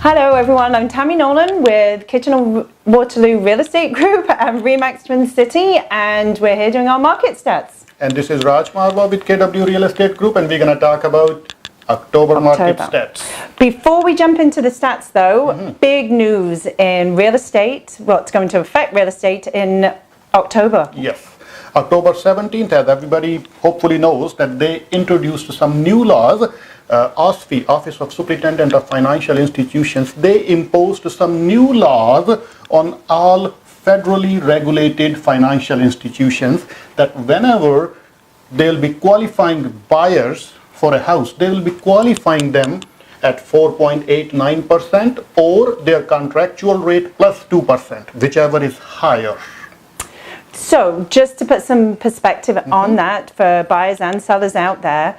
Hello everyone, I'm Tammy Nolan with Kitchener-Waterloo Real Estate Group and Remax Twin City, and we're here doing our market stats. And this is Raj Marwa with KW Real Estate Group, and we're going to talk about October market stats. Before we jump into the stats though, big news in real estate, what's going to affect real estate in October. Yes. October 17th, as everybody hopefully knows, that they introduced some new laws. OSFI, Office of Superintendent of Financial Institutions, they imposed some new laws on all federally regulated financial institutions that whenever they'll be qualifying buyers for a house, they will be qualifying them at 4.89% or their contractual rate plus 2%, whichever is higher. So just to put some perspective on that for buyers and sellers out there,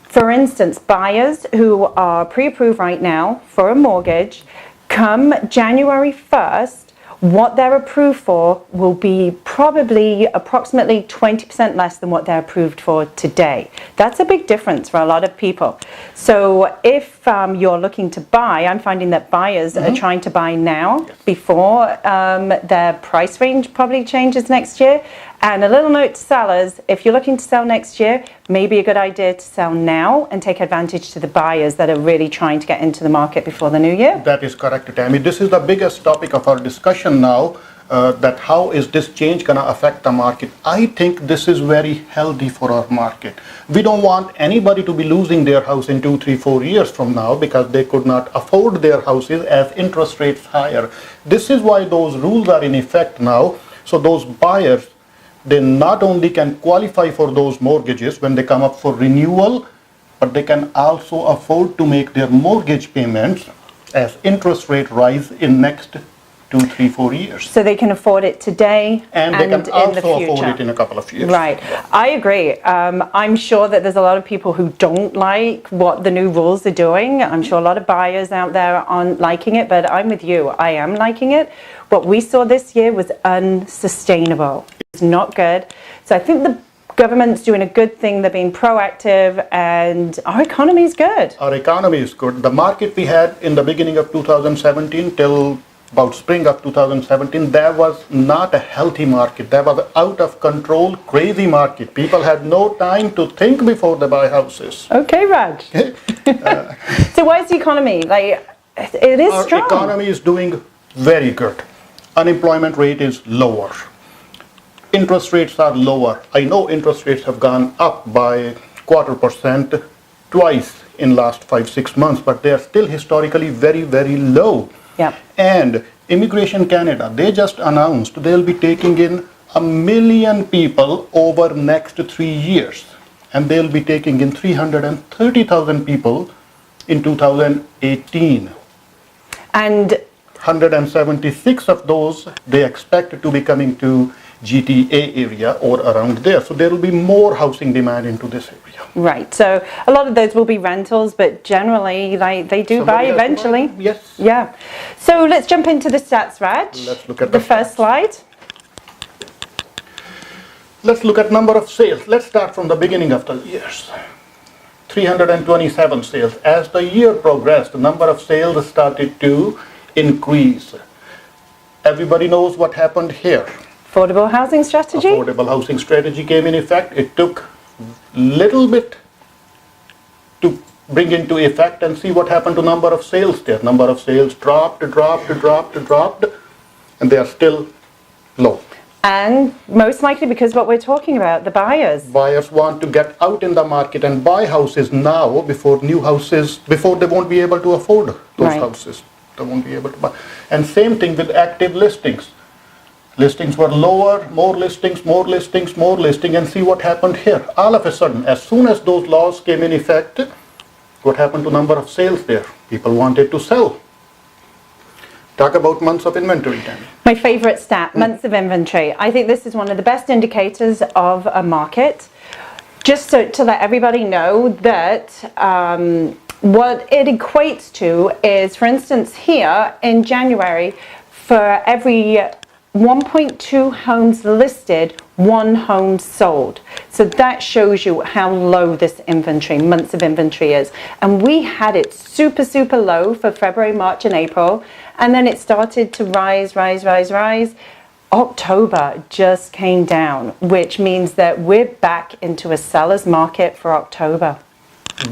for instance, buyers who are pre-approved right now for a mortgage, come January 1st, what they're approved for will be probably approximately 20% less than what they're approved for today. That's a big difference for a lot of people. So if you're looking to buy, I'm finding that buyers are trying to buy now before their price range probably changes next year. And a little note to sellers, if you're looking to sell next year, maybe a good idea to sell now and take advantage to the buyers that are really trying to get into the market before the new year. That is correct, Tammy. This is the biggest topic of our discussion now, that how is this change going to affect the market. I think this is very healthy for our market. We don't want anybody to be losing their house in 2, 3, 4 years from now because they could not afford their houses as interest rates higher. This is why those rules are in effect now. So those buyers, they not only can qualify for those mortgages when they come up for renewal, but they can also afford to make their mortgage payments as interest rate rise in next 2, 3, 4 years. So they can afford it today and they can also afford it in a couple of years. Right. I agree. I'm sure that there's a lot of people who don't like what the new rules are doing. I'm sure a lot of buyers out there aren't liking it, but I'm with you. I am liking it. What we saw this year was unsustainable. It's not good. So I think the government's doing a good thing. They're being proactive and our economy is good. Our economy is good. The market we had in the beginning of 2017 till about spring of 2017, there was not a healthy market. There was an out of control, crazy market. People had no time to think before they buy houses. Okay, Raj. So why is the economy? Like, it is strong. Our economy is doing very good. Unemployment rate is lower. Interest rates are lower. I know interest rates have gone up by 0.25% twice in last 5-6 months, but they are still historically very, very low. Yeah. And Immigration Canada, they just announced they'll be taking in 1 million people over next 3 years. And they'll be taking in 330,000 people in 2018. And 176 of those they expect to be coming to GTA area or around there. So there will be more housing demand into this area. Right. So a lot of those will be rentals, but generally they do buy eventually. Yes. Yeah. So let's jump into the stats, Raj. Let's look at the first slide. Let's look at number of sales. Let's start from the beginning of the years. 327 sales. As the year progressed, the number of sales started to increase. Everybody knows what happened here. Affordable housing strategy? Affordable housing strategy came in effect. It took little bit to bring into effect, and see what happened to number of sales there. Number of sales dropped, and they are still low. And most likely because what we're talking about, the buyers. Buyers want to get out in the market and buy houses now before they won't be able to afford those houses. They won't be able to buy. And same thing with active listings. Listings were lower, more listings, and see what happened here. All of a sudden, as soon as those laws came in effect, what happened to number of sales there? People wanted to sell. Talk about months of inventory, Tammy. My favorite stat, months of inventory. I think this is one of the best indicators of a market. Just so to let everybody know that what it equates to is, for instance, here in January, for every 1.2 homes listed, 1 home sold. So that shows you how low this inventory, months of inventory is. And we had it super, super low for February, March, and April. And then it started to rise. October just came down, which means that we're back into a seller's market for October.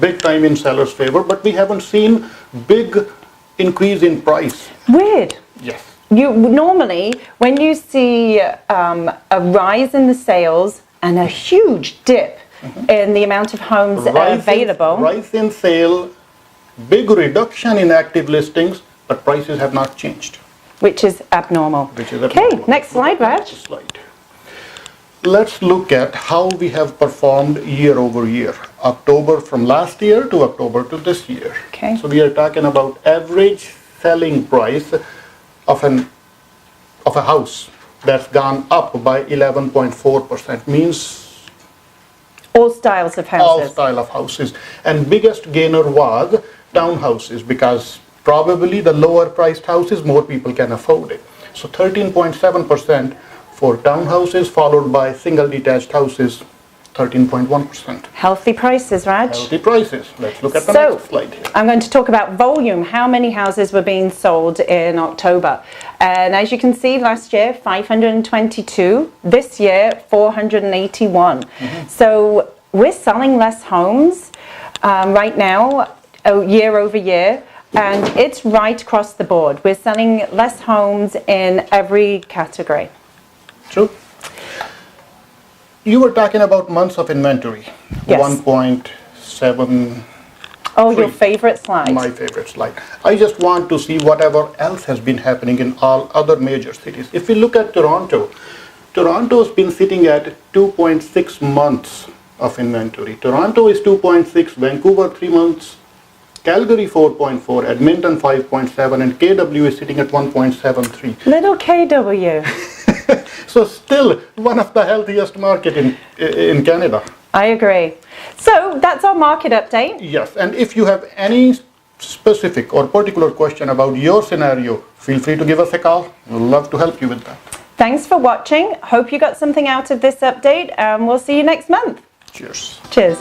Big time in seller's favor, but we haven't seen big increase in price. Weird. Yes. You normally, when you see a rise in the sales and a huge dip in the amount of homes available, Rise in sale, big reduction in active listings, but prices have not changed. which is abnormal. Okay, next slide, Raj. Slide. Let's look at how we have performed year over year. October from last year to October to this year. Okay. So we are talking about average selling price of a house that's gone up by 11.4%, means All styles of all houses. style of houses. And biggest gainer was townhouses, because probably the lower priced houses, more people can afford it. So 13.7% for townhouses, followed by single detached houses, 13.1%. Healthy prices, Raj. Healthy prices. Let's look at the So, next slide here. I'm going to talk about volume, how many houses were being sold in October. And as you can see, last year, 522. This year, 481. So we're selling less homes right now, year over year. And it's right across the board. We're selling less homes in every category. True. You were talking about months of inventory. Yes. 1.7. Oh, your Three. favorite slide. My favorite slide. I just want to see whatever else has been happening in all other major cities. If we look at Toronto, Toronto's been sitting at 2.6 months of inventory. Toronto is 2.6, Vancouver 3 months, Calgary 4.4, Edmonton 5.7, and KW is sitting at 1.73. Little KW. So still one of the healthiest market in Canada. I agree. So that's our market update. Yes, and if you have any specific or particular question about your scenario, feel free to give us a call. We'd love to help you with that. Thanks for watching. Hope you got something out of this update, and we'll see you next month. Cheers. Cheers.